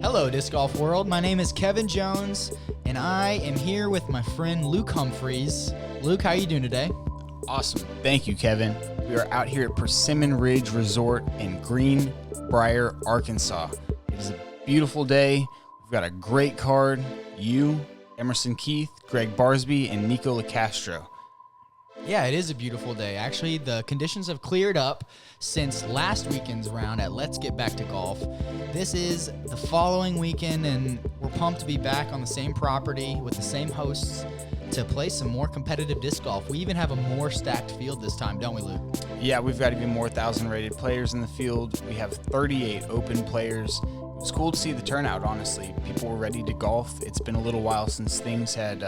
Hello, Disc Golf World. My name is Kevin Jones, and I am here with my friend Luke Humphries. Luke, how are you doing today? Awesome. Thank you, Kevin. We are out here at Persimmon Ridge Resort in Greenbrier, Arkansas. It is a beautiful day. We've got a great card. You, Emerson Keith, Gregg Barsby, and Nikko Locastro. Yeah, it is a beautiful day. Actually, the conditions have cleared up since last weekend's round at Let's Get Back to Golf. This is the following weekend, and we're pumped to be back on the same property with the same hosts to play some more competitive disc golf. We even have a more stacked field this time, don't we, Luke? Yeah, we've got even more 1,000-rated players in the field. We have 38 open players. It was cool to see the turnout, honestly. People were ready to golf. It's been a little while since things had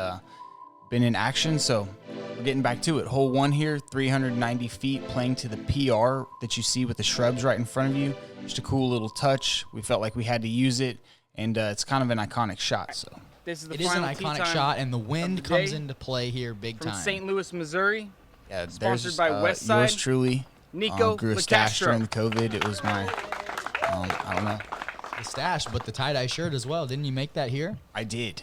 been in action, so we're getting back to it. Hole 1 here, 390 feet, playing to the PR that you see with the shrubs right in front of you. Just a cool little touch. We felt like we had to use it, and it's kind of an iconic shot. So This is the It is an iconic shot, and the wind comes into play here big from time. St. Louis, Missouri. yeah, Sponsored there's by Westside. yours truly. Nikko Grew a stash Locastro. during the COVID. It was my, I don't know. The stash, but the tie-dye shirt as well. Didn't you make that here? I did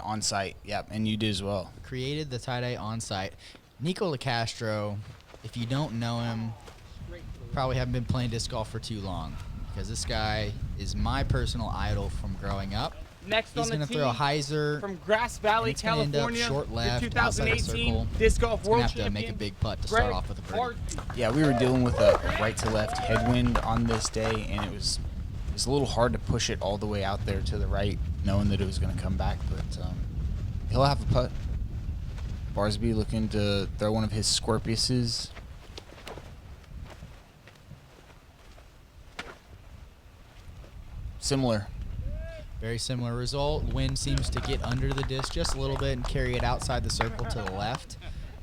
on site. Yep, and you did as well. Created the tie-dye on site. Nikko Locastro, if you don't know him, probably haven't been playing disc golf for too long, because this guy is my personal idol from growing up. Next He's on the going to tee, throw a hyzer from Grass Valley, and it's gonna end up California, short left, the outside the 2018 circle. Disc Golf He's going World to have to make a Champion, big putt to start Gregg off with a birdie. Barsby. Yeah, we were dealing with a right-to-left headwind on this day, and it was a little hard to push it all the way out there to the right, knowing that it was going to come back, but he'll have a putt. Barsby looking to throw one of his Scorpiuses. Similar. Very similar result. Wind seems to get under the disc just a little bit and carry it outside the circle to the left.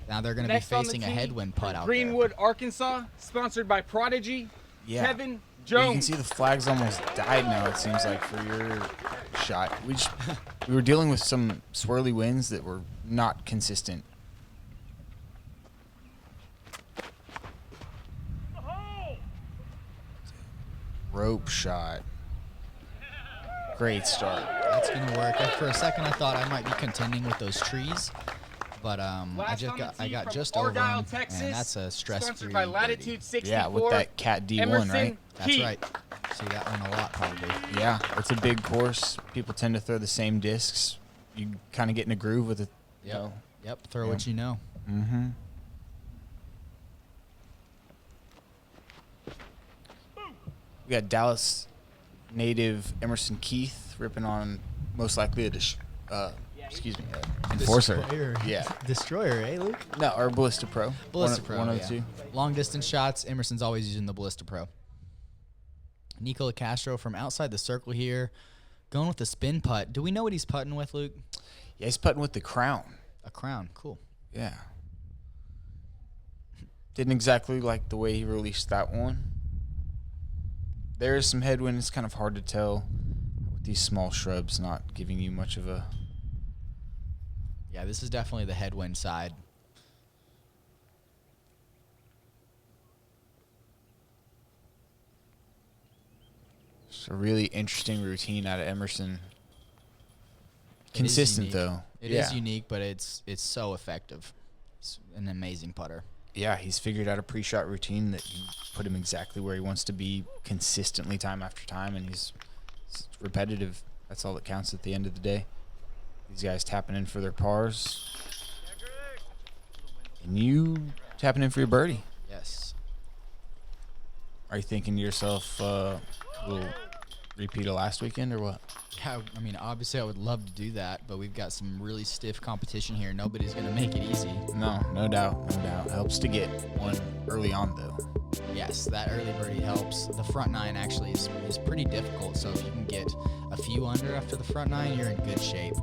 Now they're going to be Next on the facing a tee, headwind putt out Greenwood, Arkansas, sponsored by Prodigy. Yeah. Kevin Yeah, you can Jones. see the flags almost died now, it seems like, for your shot. We were dealing with some swirly winds that were not consistent. Rope shot. Great start. there. That's going to work. For a second, I thought I might be contending with those trees, but I Last on the I tee got from just over Argyle, them, Texas, and that's a stress-free sponsored by birdie. Latitude 64. Yeah, with that Cat D1, Emerson right? That's Keith. right. See that one a lot, probably. Yeah, it's a big course. People tend to throw the same discs. You kind of get in a groove with it. You know. Yep, throw Yeah. what you know. Mm-hmm. We got Dallas native Emerson Keith ripping on most likely a enforcer. Destroyer. Yeah. Destroyer, eh, Luke? No, or Ballista Pro. Ballista Pro, One of yeah. the two. Long distance shots, Emerson's always using the Ballista Pro. Nikko Locastro from outside the circle here, going with the spin putt. Do we know what he's putting with, Luke? Yeah, he's putting with the Crown. A crown. Cool. Yeah. Didn't exactly like the way he released that one. There is some headwind. It's kind of hard to tell with these small shrubs not giving you much of a... Yeah, this is definitely the headwind side. It's a really interesting routine out of Emerson. It is Consistent, unique. though. It is unique, but it's so effective. It's an amazing putter. Yeah, he's figured out a pre-shot routine that can put him exactly where he wants to be consistently time after time, and it's repetitive. That's all that counts at the end of the day. These guys tapping in for their pars. And you tapping in for your birdie. Yes. Are you thinking to yourself, a little repeat of last weekend or what? Yeah, I mean, obviously I would love to do that, but we've got some really stiff competition here. Nobody's going to make it easy. No, no doubt, no doubt. Helps to get one early on, though. Yes, that early birdie helps. The front nine actually is pretty difficult, so if you can get a few under after the front nine, you're in good shape.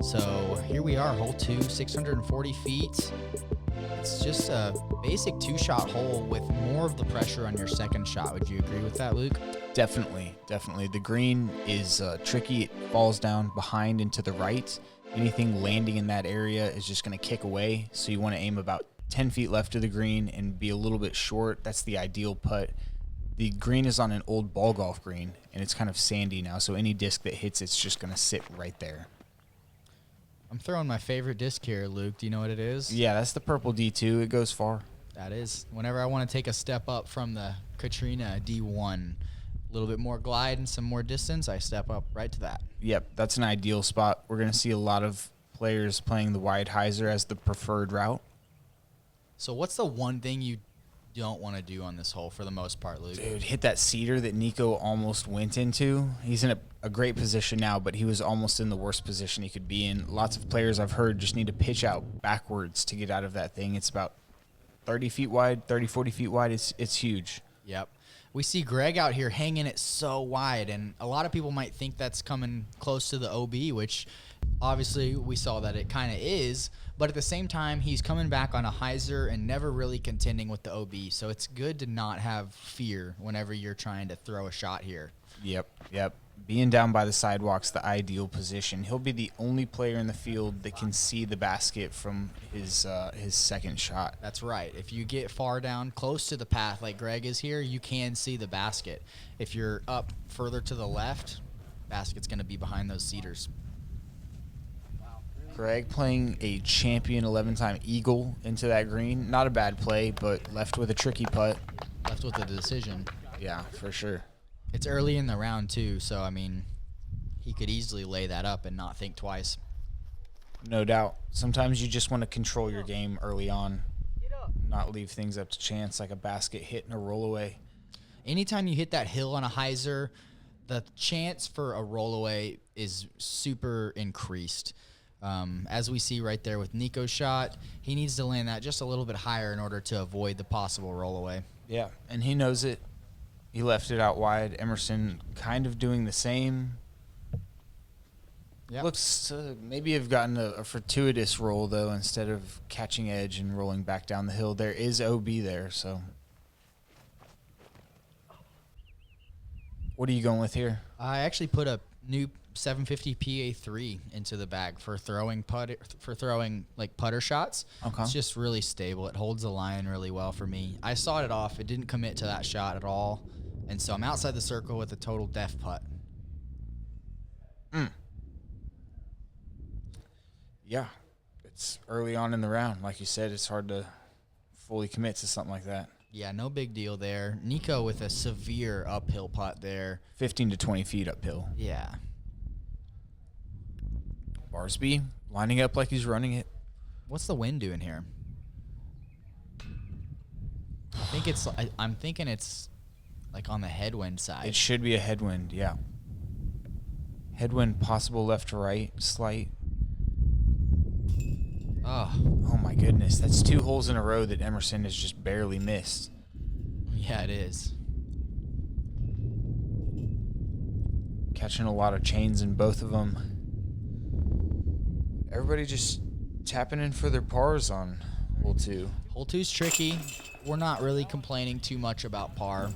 So here we are, hole 2, 640 feet. It's just a basic two-shot hole with more of the pressure on your second shot. Would you agree with that, Luke? Definitely, definitely. The green is tricky. It falls down behind and to the right. Anything landing in that area is just going to kick away, so you want to aim about 10 feet left of the green and be a little bit short. That's the ideal putt. The green is on an old ball golf green, and it's kind of sandy now, so any disc that hits it's just going to sit right there. I'm throwing my favorite disc here, Luke. Do you know what it is? Yeah, that's the purple D2. It goes far. That is. Whenever I want to take a step up from the Katrina D1, a little bit more glide and some more distance, I step up right to that. Yep, that's an ideal spot. We're going to see a lot of players playing the wide hyzer as the preferred route. So what's the one thing you don't want to do on this hole for the most part, Luke? Dude, hit that cedar that Nikko almost went into. He's in a great position now, but he was almost in the worst position he could be in. Lots of players I've heard just need to pitch out backwards to get out of that thing. It's about 30 feet wide, 30, 40 feet wide. It's huge. Yep. We see Gregg out here hanging it so wide, and a lot of people might think that's coming close to the OB, which obviously we saw that it kind of is, but at the same time, he's coming back on a hyzer and never really contending with the OB, so it's good to not have fear whenever you're trying to throw a shot here. Yep. Being down by the sidewalk's the ideal position. He'll be the only player in the field that can see the basket from his second shot. That's right. If you get far down close to the path like Gregg is here, you can see the basket. If you're up further to the left, basket's going to be behind those cedars. Gregg playing a champion 11-time eagle into that green. Not a bad play, but left with a tricky putt. Left with a decision. Yeah, for sure. It's early in the round, too, so, I mean, he could easily lay that up and not think twice. No doubt. Sometimes you just want to control your game early on, not leave things up to chance like a basket hit and a rollaway. Anytime you hit that hill on a hyzer, the chance for a rollaway is super increased. As we see right there with Nikko's shot, he needs to land that just a little bit higher in order to avoid the possible rollaway. Yeah, and he knows it. He left it out wide. Emerson kind of doing the same. Yep. Looks to maybe have gotten a fortuitous roll, though, instead of catching edge and rolling back down the hill. There is OB there, so. What are you going with here? I actually put a new 750 PA3 into the bag for throwing like putter shots. Okay. It's just really stable. It holds the line really well for me. I sawed it off. It didn't commit to that shot at all. And so I'm outside the circle with a total def putt. Yeah. It's early on in the round. Like you said, it's hard to fully commit to something like that. Yeah, no big deal there. Nikko with a severe uphill putt there. 15 to 20 feet uphill. Yeah. Barsby lining up like he's running it. What's the wind doing here? I'm thinking it's like on the headwind side. It should be a headwind, yeah. Headwind possible left to right, slight. Oh my goodness. That's 2 holes in a row that Emerson has just barely missed. Yeah, it is. Catching a lot of chains in both of them. Everybody just tapping in for their pars on hole 2. Hole 2's tricky. We're not really complaining too much about par.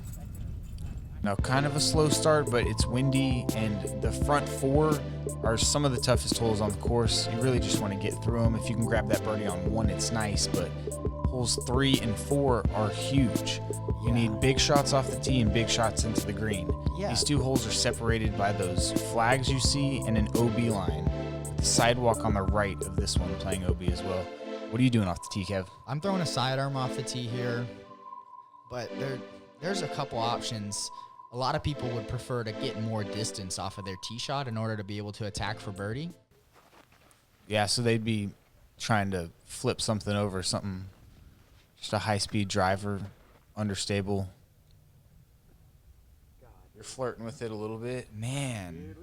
Now, kind of a slow start, but it's windy, and the front 4 are some of the toughest holes on the course. You really just want to get through them. If you can grab that birdie on 1, it's nice, but holes 3 and 4 are huge. You need big shots off the tee and big shots into the green. Yeah. These 2 holes are separated by those flags you see and an OB line. The sidewalk on the right of this one playing OB as well. What are you doing off the tee, Kev? I'm throwing a sidearm off the tee here, but there's a couple options. A lot of people would prefer to get more distance off of their tee shot in order to be able to attack for birdie. Yeah, so they'd be trying to flip something over, just a high-speed driver, understable. You're flirting with it a little bit. Man,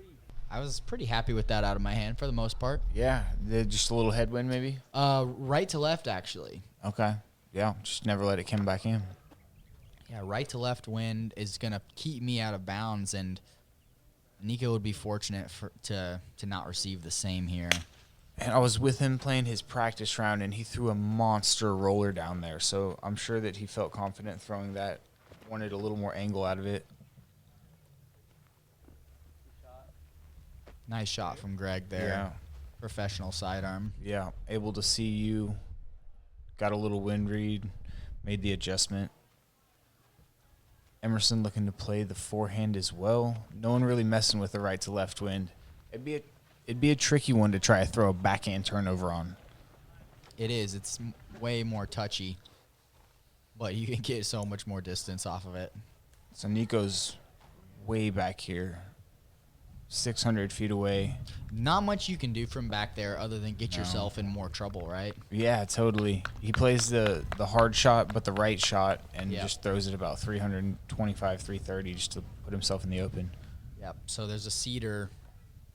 I was pretty happy with that out of my hand for the most part. Yeah, just a little headwind maybe? Right to left, actually. Okay. Yeah, just never let it come back in. Yeah, right to left wind is going to keep me out of bounds, and Nikko would be fortunate to not receive the same here. And I was with him playing his practice round, and he threw a monster roller down there, so I'm sure that he felt confident throwing that, wanted a little more angle out of it. Nice shot from Gregg there. Yeah. Professional sidearm. Yeah, able to see you, got a little wind read, made the adjustment. Emerson looking to play the forehand as well. No one really messing with the right to left wind. It'd be a tricky one to try to throw a backhand turnover on. It is. It's way more touchy, but you can get so much more distance off of it. So Nikko's way back here, 600 feet away. Not much you can do from back there other than get yourself in more trouble, right? Yeah, totally. He plays the hard shot, but the right shot, and Yep. just throws it about 325, 330 just to put himself in the open. Yep. So there's a cedar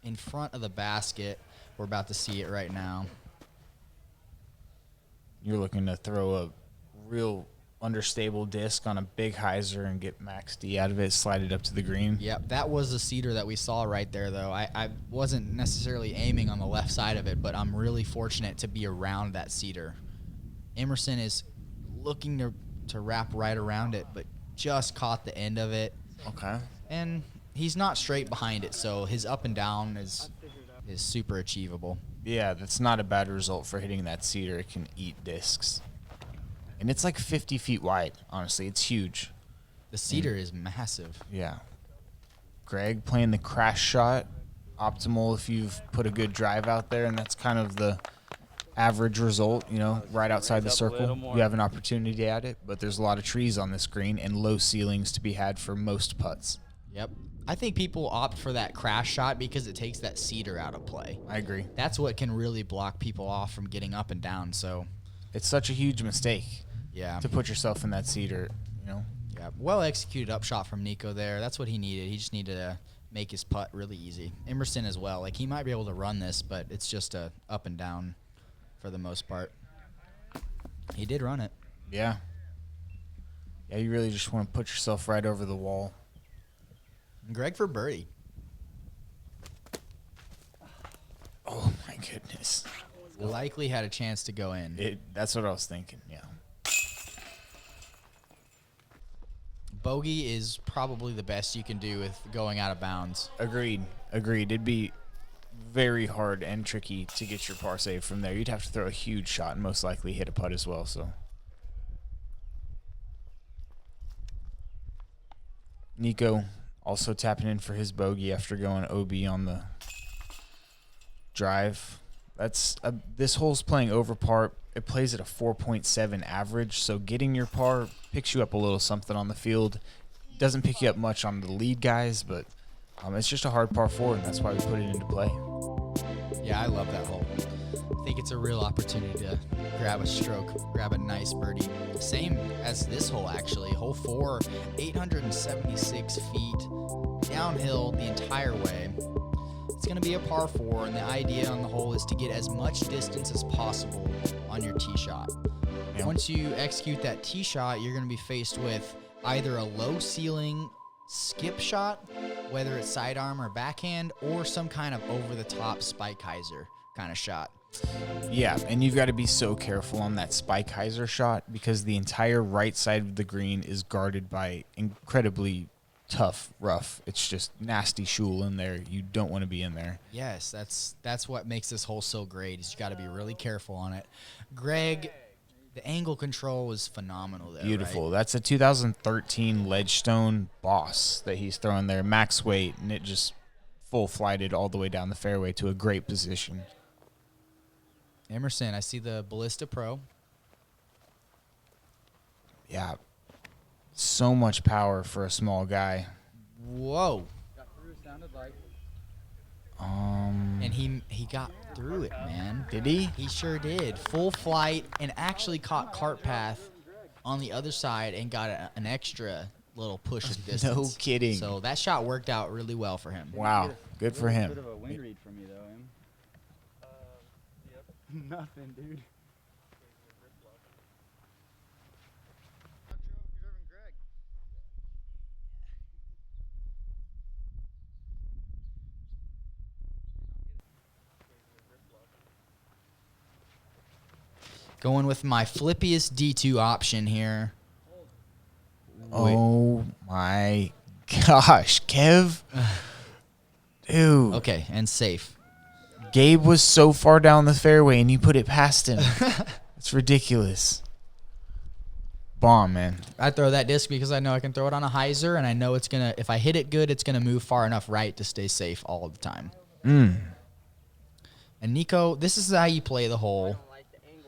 in front of the basket. We're about to see it right now. You're looking to throw a real understable disc on a big hyzer and get max D out of it, slide it up to the green. Yep, that was the cedar that we saw right there, though. I wasn't necessarily aiming on the left side of it, but I'm really fortunate to be around that cedar. Emerson is looking to wrap right around it, but just caught the end of it. Okay. And he's not straight behind it, so his up and down is super achievable. Yeah, that's not a bad result for hitting that cedar. It can eat discs. And it's like 50 feet wide, honestly. It's huge. The cedar is massive. Yeah. Gregg playing the crash shot. Optimal if you've put a good drive out there, and that's kind of the average result, right outside the circle. You have an opportunity at it, but there's a lot of trees on this green and low ceilings to be had for most putts. Yep. I think people opt for that crash shot because it takes that cedar out of play. I agree. That's what can really block people off from getting up and down, so It's such a huge mistake yeah. to put yourself in that cedar, Yeah, well executed up shot from Nikko there. That's what he needed. He just needed to make his putt really easy. Emerson as well. Like, he might be able to run this, but it's just a up and down for the most part. He did run it. Yeah. Yeah, you really just want to put yourself right over the wall. Gregg for birdie. Oh, my goodness. Likely had a chance to go in. That's what I was thinking, yeah. Bogey is probably the best you can do with going out of bounds. Agreed. It'd be very hard and tricky to get your par save from there. You'd have to throw a huge shot and most likely hit a putt as well, so. Nikko also tapping in for his bogey after going OB on the drive. This hole's playing over par. It plays at a 4.7 average, so getting your par picks you up a little something on the field. Doesn't pick you up much on the lead guys, but it's just a hard par 4, and that's why we put it into play. Yeah, I love that hole. I think it's a real opportunity to grab a stroke, grab a nice birdie. Same as this hole, actually. Hole 4, 876 feet, downhill the entire way. It's going to be a par 4, and the idea on the hole is to get as much distance as possible on your tee shot. Yeah. Once you execute that tee shot, you're going to be faced with either a low ceiling skip shot, whether it's sidearm or backhand, or some kind of over-the-top spike hyzer kind of shot. Yeah, and you've got to be so careful on that spike hyzer shot because the entire right side of the green is guarded by incredibly tough rough. It's just nasty shoal in there. You don't want to be in there. Yes, that's what makes this hole so great. Is you got to be really careful on it. Gregg, the angle control was phenomenal there. Beautiful. Right? That's a 2013 Ledgestone Boss that he's throwing there, max weight, and it just full flighted all the way down the fairway to a great position. Emerson, I see the Ballista Pro. Yeah, so much power for a small guy. Whoa. And he got through it, man. Did he? He sure did. Full flight, and actually caught cart path on the other side and got an extra little push of distance. No kidding. So that shot worked out really well for him. Wow, good for him. Bit of a wind read from you though, Em. Nothing, dude. Going with my flippiest D2 option here. Oh my gosh, Kev. Dude. Okay, and safe. Gabe was so far down the fairway and you put it past him. It's ridiculous. bomb, man. I throw that disc because I know I can throw it on a hyzer, and I know it's gonna. If I hit it good, it's gonna move far enough right to stay safe all the time. And Nikko, this is how you play the hole.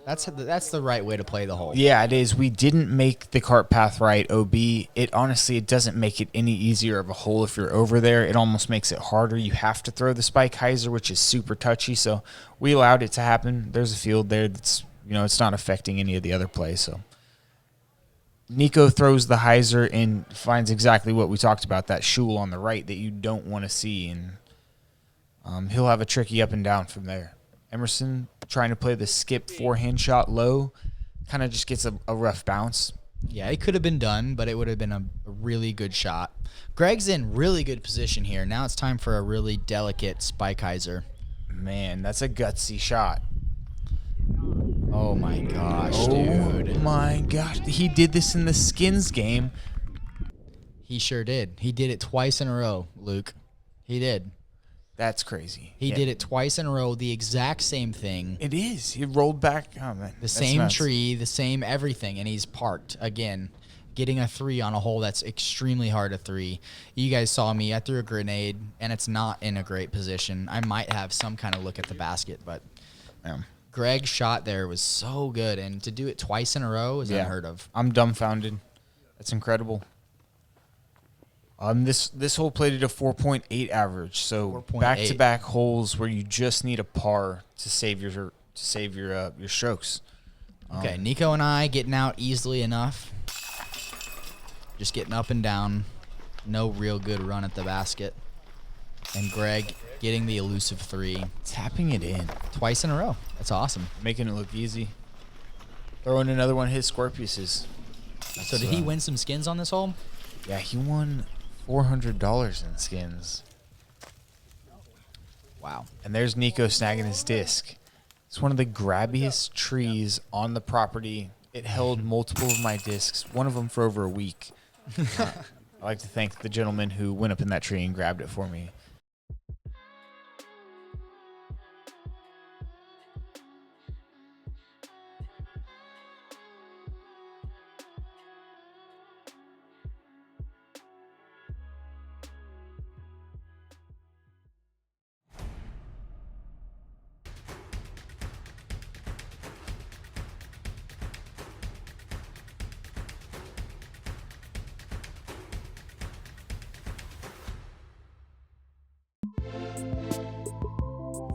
That's the right way to play the hole. Yeah, it is. We didn't make the cart path right, OB. It doesn't make it any easier of a hole if you're over there. It almost makes it harder. You have to throw the spike hyzer, which is super touchy. So we allowed it to happen. There's a field there that's, it's not affecting any of the other plays. So Nikko throws the hyzer and finds exactly what we talked about, that shul on the right that you don't want to see. And he'll have a tricky up and down from there. Emerson trying to play the skip forehand shot low, kind of just gets a rough bounce. Yeah, it could have been done, but it would have been a really good shot. Gregg's in really good position here. Now it's time for a really delicate spike hyzer. Man, that's a gutsy shot. Oh my gosh, dude. Oh my gosh. He did this in the skins game. He sure did. He did it twice in a row, Luke. He did. That's crazy. He did it twice in a row, the exact same thing. It is. He rolled back. Oh, man. The same tree, the same everything, and he's parked again, getting a 3 on a hole that's extremely hard to 3. You guys saw me. I threw a grenade, and it's not in a great position. I might have some kind of look at the basket, but Gregg's shot there was so good, and to do it twice in a row is unheard of. I'm dumbfounded. That's incredible. This hole played at a 4.8 average, so back-to-back holes where you just need a par to save your strokes. Okay, Nikko and I getting out easily enough, just getting up and down, no real good run at the basket, and Gregg getting the elusive 3, tapping it in twice in a row. That's awesome, making it look easy. Throwing another one of his Scorpiuses. So did he win some skins on this hole? Yeah, he won $400 in skins. Wow. And there's Nikko snagging his disc. It's one of the grabbiest trees on the property. It held multiple of my discs, one of them for over a week. I'd like to thank the gentleman who went up in that tree and grabbed it for me.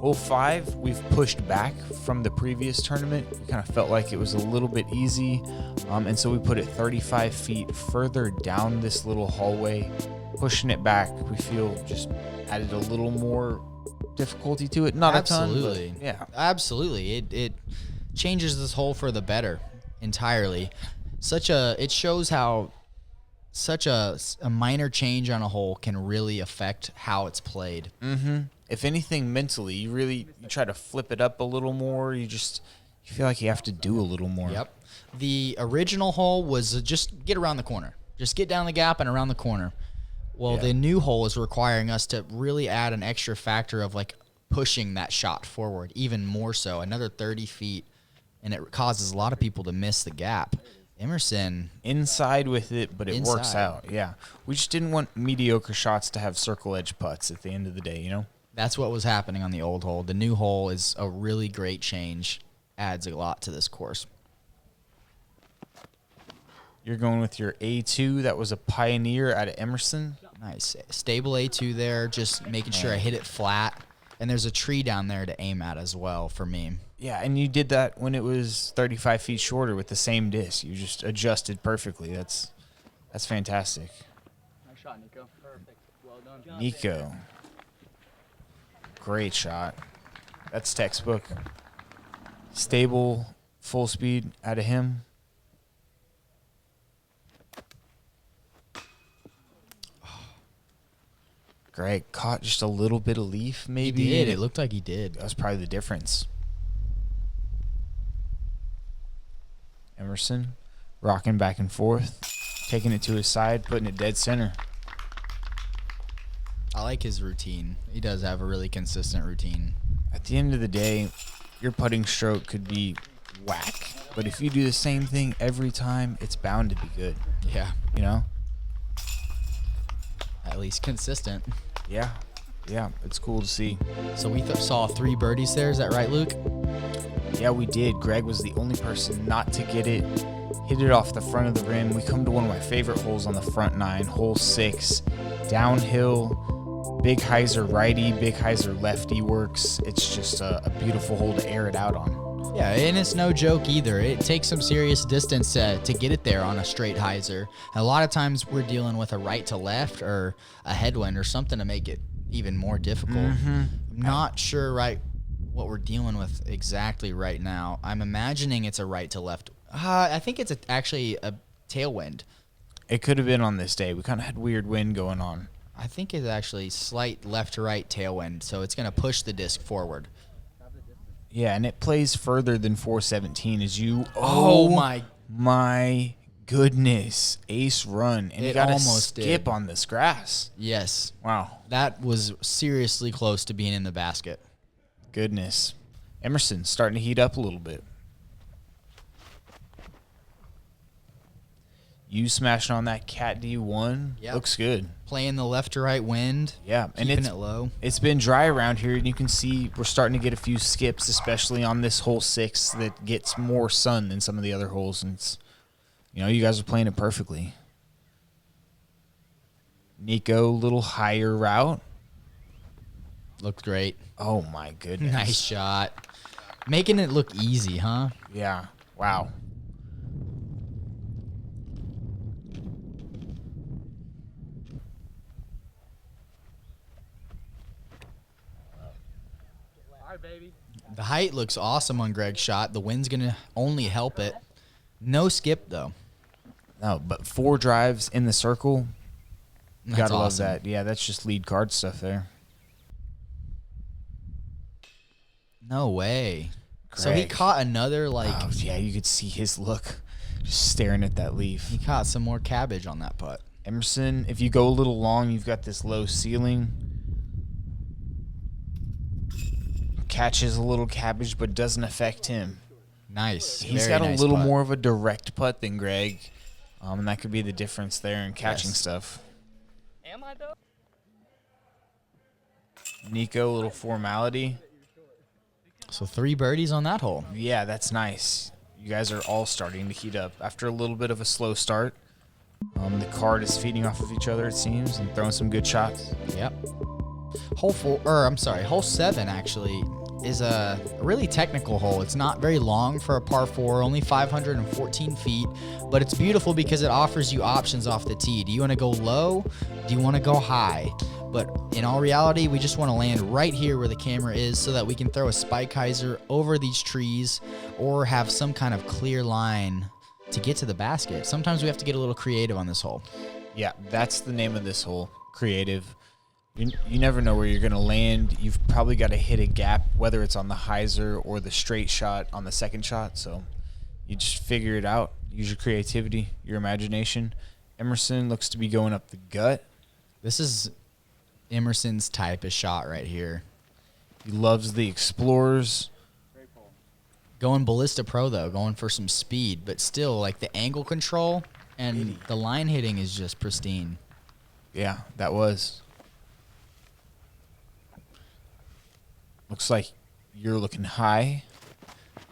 Hole 5, we've pushed back from the previous tournament. We kind of felt like it was a little bit easy, and so we put it 35 feet further down this little hallway. Pushing it back, we feel just added a little more difficulty to it. Not absolutely. A ton, but yeah. Absolutely. It changes this hole for the better entirely. It shows how such a minor change on a hole can really affect how it's played. Mm-hmm. If anything, mentally, you try to flip it up a little more. You feel like you have to do a little more. Yep. The original hole was just get around the corner. Just get down the gap and around the corner. Well, the new hole is requiring us to really add an extra factor of like pushing that shot forward even more so, another 30 feet, and it causes a lot of people to miss the gap. Emerson inside with it, but it works out. Yeah, we just didn't want mediocre shots to have circle edge putts at the end of the day, That's what was happening on the old hole. The new hole is a really great change, adds a lot to this course. You're going with your A2. That was a Pioneer out of Emerson. Nice. Stable A2 there, just making sure I hit it flat. And there's a tree down there to aim at as well for me. Yeah, and you did that when it was 35 feet shorter with the same disc. You just adjusted perfectly. That's fantastic. Nice shot, Nikko. Perfect. Well done. Nikko. Great shot. That's textbook. Stable, full speed out of him. Gregg caught just a little bit of leaf, maybe. He did. It looked like he did. That was probably the difference. Emerson rocking back and forth, taking it to his side, putting it dead center. I like his routine. He does have a really consistent routine. At the end of the day, your putting stroke could be whack. But if you do the same thing every time, it's bound to be good. Yeah. You know? At least consistent. Yeah. Yeah, it's cool to see. So we saw 3 birdies there. Is that right, Luke? Yeah, we did. Gregg was the only person not to get it. Hit it off the front of the rim. We come to one of my favorite holes on the front 9, hole 6. Downhill, big hyzer righty, big hyzer lefty works. It's just a beautiful hole to air it out on. Yeah, and it's no joke either. It takes some serious distance to get it there on a straight hyzer. And a lot of times we're dealing with a right to left or a headwind or something to make it even more difficult. I'm not sure what we're dealing with exactly right now. I'm imagining it's a right to left. I think it's actually a tailwind. It could have been on this day. We kind of had weird wind going on. I think it's actually slight left to right tailwind, so it's going to push the disc forward. Yeah, and it plays further than 417 as you... Oh my goodness. Ace run. And you got to skip on this grass. Yes. Wow. That was seriously close to being in the basket. Goodness. Emerson starting to heat up a little bit. You smashing on that Cat D1 looks good. Playing the left to right wind. Yeah, and keeping it low. It's been dry around here, and you can see we're starting to get a few skips, especially on this hole 6 that gets more sun than some of the other holes. And it's, you guys are playing it perfectly. Nikko, little higher route. Looked great. Oh my goodness. Nice shot. Making it look easy, huh? Yeah. Wow. Baby. The height looks awesome on Gregg's shot. The wind's going to only help it. No skip, though. No, but 4 drives in the circle. That's Gotta love awesome. that. Yeah, that's just lead card stuff there. No way. Gregg. So he caught another, Oh, yeah, you could see his look just staring at that leaf. He caught some more cabbage on that putt. Emerson, if you go a little long, you've got this low ceiling. Catches a little cabbage, but doesn't affect him. Nice. He's got a little more of a direct putt than Gregg, and that could be the difference there in catching stuff. Am I though? Nikko, a little formality. So 3 birdies on that hole. Yeah, that's nice. You guys are all starting to heat up after a little bit of a slow start. The card is feeding off of each other, it seems, and throwing some good shots. Yep. Hole 7 actually is a really technical hole. It's not very long for a par 4, only 514 feet, but it's beautiful because it offers you options off the tee. Do you want to go low? Do you want to go high? But in all reality, we just want to land right here where the camera is so that we can throw a spike hyzer over these trees or have some kind of clear line to get to the basket. Sometimes we have to get a little creative on this hole. Yeah, that's the name of this hole, creative. You never know where you're going to land. You've probably got to hit a gap, whether it's on the hyzer or the straight shot on the second shot. So you just figure it out. Use your creativity, your imagination. Emerson looks to be going up the gut. This is Emerson's type of shot right here. He loves the Explorers. Going Ballista Pro, though, going for some speed, but still, like, the angle control and the line hitting is just pristine. Yeah, that was. Looks like you're looking high.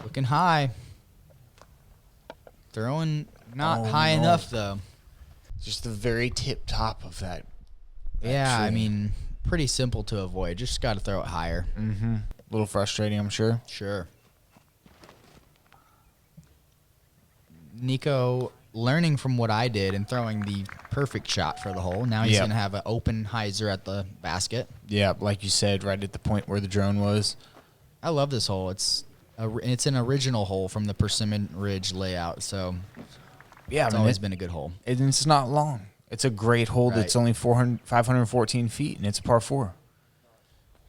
Looking high. Throwing not high enough, though. Just the very tip top of that. Yeah, tree. I mean, pretty simple to avoid. Just got to throw it higher. Mm-hmm. A little frustrating, I'm sure. Sure. Nikko learning from what I did and throwing the perfect shot for the hole. Now he's going to have an open hyzer at the basket. Yeah, like you said, right at the point where the drone was. I love this hole. It's an original hole from the Persimmon Ridge layout, so yeah, it's always been a good hole. And it's not long. It's a great hole that's only 514 feet, and it's a par 4.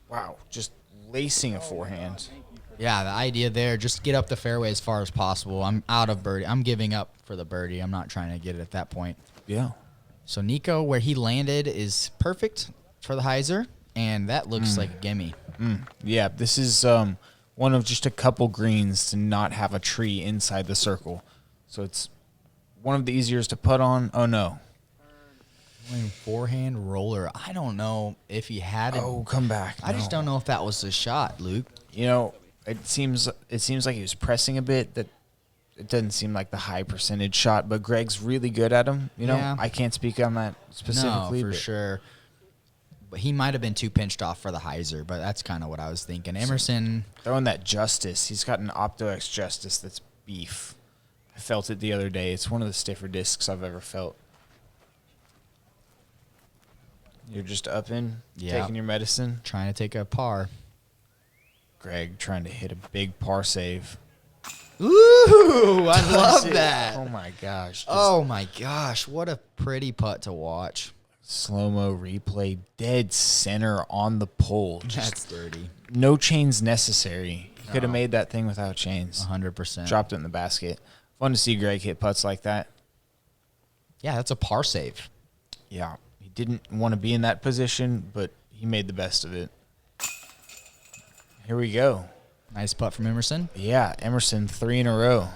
Wow, just lacing a forehand. Yeah, the idea there, just get up the fairway as far as possible. I'm out of birdie. I'm giving up for the birdie. I'm not trying to get it at that point. Yeah. So Nikko, where he landed, is perfect for the hyzer, and that looks like a gimme. Yeah, this is one of just a couple greens to not have a tree inside the circle. So it's one of the easiest to putt on. Oh, no. Forehand roller. I don't know if he had it. Oh, come back. I just don't know if that was the shot, Luke. You know, it seems like he was pressing a bit. That it doesn't seem like the high percentage shot, but Gregg's really good at him. You know, Yeah. I can't speak on that specifically. No, for sure. But he might have been too pinched off for the hyzer, but that's kind of what I was thinking. Emerson. Throwing that Justice. He's got an Opto-X Justice that's beef. I felt it the other day. It's one of the stiffer discs I've ever felt. You're just up in, taking your medicine. Trying to take a par. Gregg trying to hit a big par save. Ooh, I love that. Oh, my gosh. Oh, my gosh. What a pretty putt to watch. Slow-mo replay, dead center on the pole. That's dirty. No chains necessary. You could have made that thing without chains. 100%. Dropped it in the basket. Fun to see Gregg hit putts like that. Yeah, that's a par save. Yeah. He didn't want to be in that position, but he made the best of it. Here we go. Nice putt from Emerson. Yeah, Emerson 3 in a row.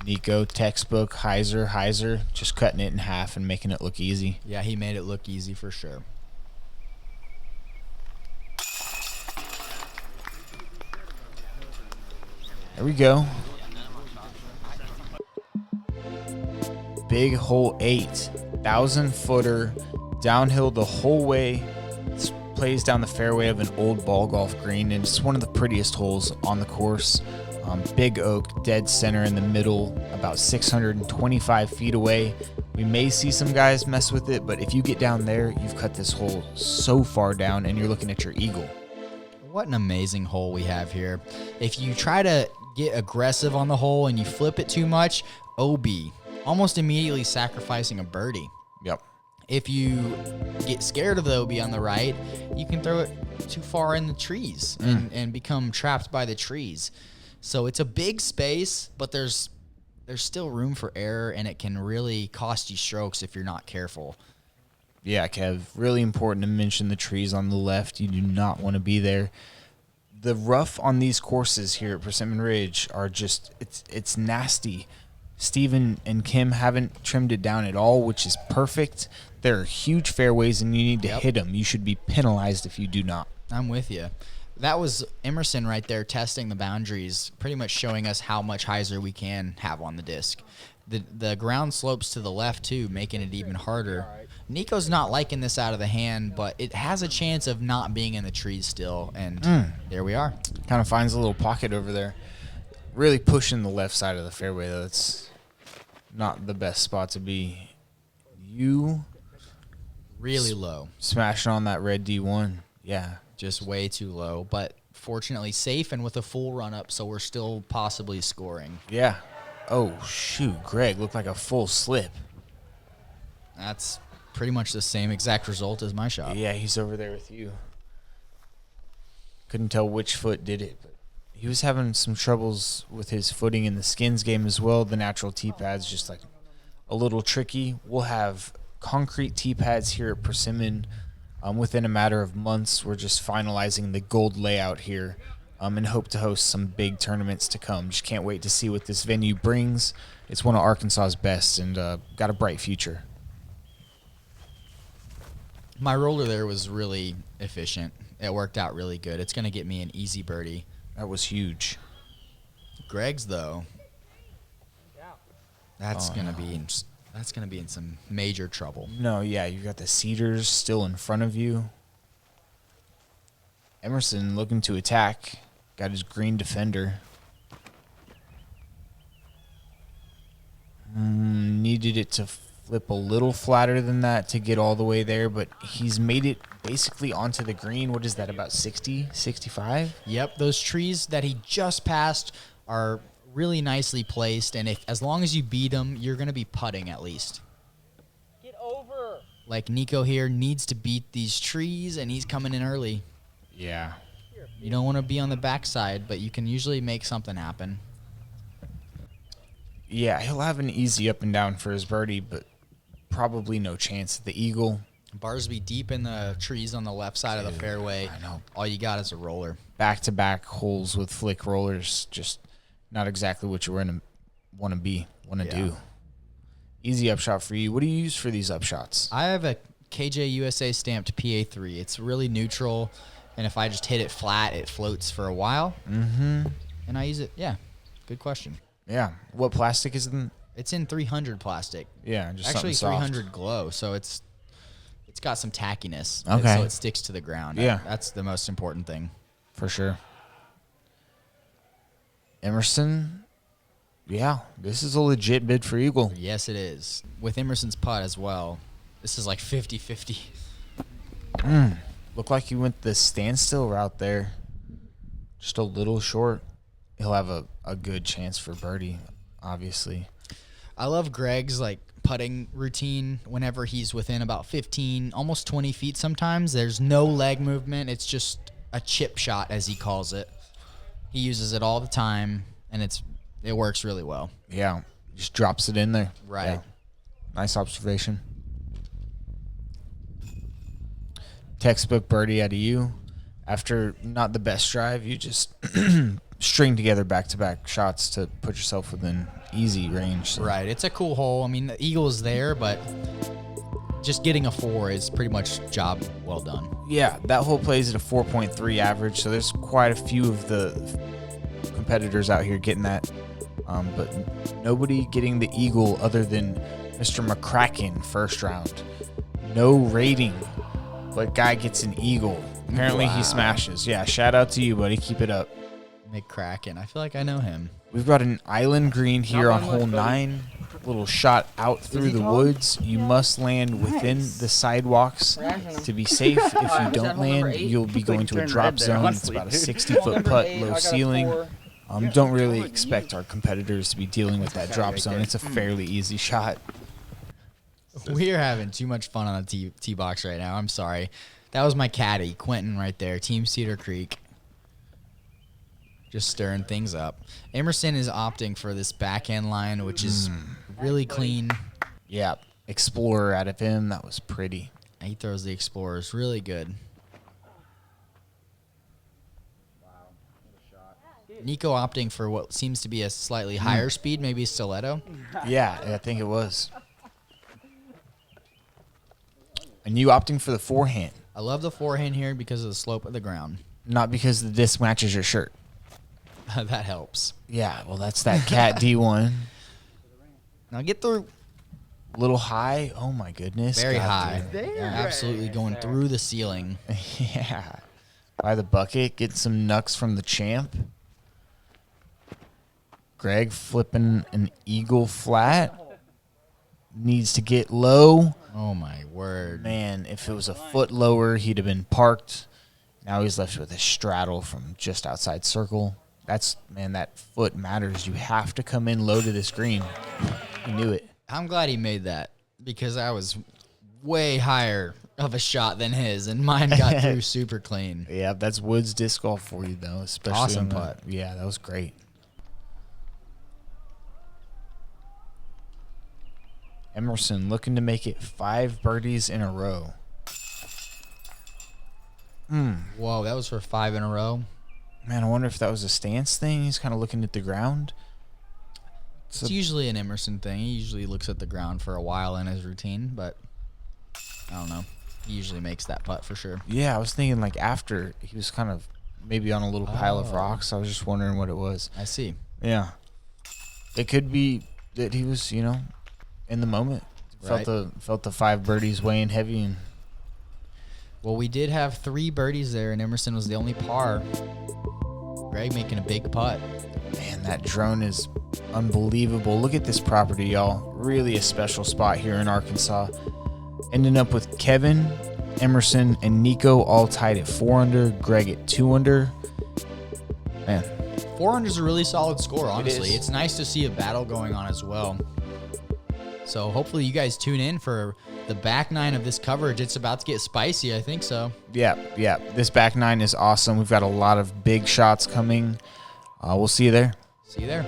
Nikko, textbook, hyzer, just cutting it in half and making it look easy. Yeah, he made it look easy for sure. There we go. Big hole 8, 1,000-footer, downhill the whole way. This plays down the fairway of an old ball golf green, and it's one of the prettiest holes on the course. Big oak, dead center in the middle, about 625 feet away. We may see some guys mess with it, but if you get down there, you've cut this hole so far down, and you're looking at your eagle. What an amazing hole we have here. If you try to get aggressive on the hole and you flip it too much, OB, almost immediately sacrificing a birdie. Yep. If you get scared of the OB on the right, you can throw it too far in the trees and become trapped by the trees. So it's a big space, but there's still room for error, and it can really cost you strokes if you're not careful. Yeah, Kev, really important to mention the trees on the left. You do not want to be there. The rough on these courses here at Persimmon Ridge are just, it's nasty. Steven and Kim haven't trimmed it down at all, which is perfect. There are huge fairways, and you need to hit them. You should be penalized if you do not. I'm with you. That was Emerson right there testing the boundaries, pretty much showing us how much hyzer we can have on the disc. The ground slopes to the left, too, making it even harder. Nikko's not liking this out of the hand, but it has a chance of not being in the trees still, and there we are. Kind of finds a little pocket over there. Really pushing the left side of the fairway, though. It's not the best spot to be. You Really low. smashing on that red D1. Yeah. Just way too low, but fortunately safe and with a full run-up, so we're still possibly scoring. Yeah. Oh, shoot. Gregg looked like a full slip. That's pretty much the same exact result as my shot. Yeah, he's over there with you. Couldn't tell which foot did it, but he was having some troubles with his footing in the skins game as well. The natural tee pad's just like a little tricky. We'll have concrete tee pads here at Persimmon within a matter of months. We're just finalizing the gold layout here and hope to host some big tournaments to come. Just can't wait to see what this venue brings. It's one of Arkansas's best and got a bright future. My roller there was really efficient. It worked out really good. It's going to get me an easy birdie. That was huge. Gregg's, though, that's going to be in some major trouble. No, yeah, you've got the Cedars still in front of you. Emerson looking to attack. Got his green defender. Needed it to flip a little flatter than that to get all the way there, but he's made it basically onto the green. What is that, about 60, 65? Yep, those trees that he just passed are really nicely placed, and as long as you beat them, you're going to be putting at least. Get over. Like Nikko here needs to beat these trees, and he's coming in early. Yeah. You don't want to be on the backside, but you can usually make something happen. Yeah, he'll have an easy up and down for his birdie, but probably no chance at the eagle. Barsby deep in the trees on the left side of the fairway. I know. All you got is a roller. Back-to-back holes with flick rollers, just not exactly what you want to do. Easy upshot for you. What do you use for these upshots? I have a KJ USA stamped PA3. It's really neutral, and if I just hit it flat, it floats for a while. Mm-hmm. And I use it. Yeah, good question. Yeah. What plastic is in? It's in 300 plastic. Yeah, just Actually something soft. 300 glow, so it's got some tackiness. Okay. So it sticks to the ground. Yeah. That's the most important thing. For sure. Emerson, yeah, this is a legit bid for Eagle. Yes, it is. With Emerson's putt as well. This is like 50-50. Looked like he went the standstill route there. Just a little short. He'll have a good chance for birdie, obviously. I love Gregg's like putting routine whenever he's within about 15, almost 20 feet sometimes. There's no leg movement. It's just a chip shot, as he calls it. He uses it all the time, and it works really well. Yeah, just drops it in there. Right. Yeah. Nice observation. Textbook birdie out of you. After not the best drive, you just string together back-to-back shots to put yourself within easy range. So. Right. It's a cool hole. I mean, the eagle is there, but just getting a 4 is pretty much job well done. Yeah, that hole plays at a 4.3 average, so there's quite a few of the competitors out here getting that. But nobody getting the eagle other than Mr. McCracken first round. No rating, but guy gets an eagle. Apparently he smashes. Yeah, shout out to you, buddy. Keep it up. McCracken. I feel like I know him. We've got an island green here on hole 9. Little shot out through the woods. You must land within the sidewalks to be safe. If you don't land, you'll be going to a drop zone. It's about a 60-foot putt, low ceiling. Don't really expect our competitors to be dealing with that drop zone. It's a fairly easy shot. We are having too much fun on the tee box right now. I'm sorry. That was my caddy, Quentin, right there. Team Cedar Creek. Just stirring things up. Emerson is opting for this backhand line, which is really clean. Yeah, Explorer out of him. That was pretty. He throws the Explorers really good. Nikko opting for what seems to be a slightly higher speed, maybe stiletto. Yeah, I think it was. And you opting for the forehand. I love the forehand here because of the slope of the ground. Not because the disc matches your shirt. That helps. Yeah, well, that's that Cat D1. Now get through. Little high. Oh, my goodness. Very God high. damn. Yeah, absolutely going through the ceiling. Yeah. By the bucket. Get some knucks from the champ. Gregg flipping an eagle flat. Needs to get low. Oh, my word. Man, if it was a foot lower, he'd have been parked. Now he's left with a straddle from just outside circle. That foot matters. You have to come in low to this green. He knew it. I'm glad he made that because I was way higher of a shot than his, and mine got through super clean. Yeah, that's Woods disc golf for you, though. Especially Awesome putt. Yeah, that was great. Emerson looking to make it 5 birdies in a row. Whoa, that was for 5 in a row. Man, I wonder if that was a stance thing. He's kind of looking at the ground. It's usually an Emerson thing. He usually looks at the ground for a while in his routine, but I don't know. He usually makes that putt for sure. Yeah, I was thinking like after he was kind of maybe on a little pile of rocks. I was just wondering what it was. I see. Yeah. It could be that he was, in the moment. Right. Felt the 5 birdies weighing heavy. And Well, we did have 3 birdies there, and Emerson was the only par. Gregg making a big putt. man, that drone is unbelievable. Look at this property, y'all. Really a special spot here in Arkansas. Ending up with Kevin, Emerson, and Nikko all tied at 4 under. Gregg at 2 under. Man. 4 under is a really solid score, honestly. is. It's nice to see a battle going on as well. So hopefully you guys tune in for the back 9 of this coverage. It's about to get spicy, I think so. Yeah. This back 9 is awesome. We've got a lot of big shots coming. We'll see you there. See you there.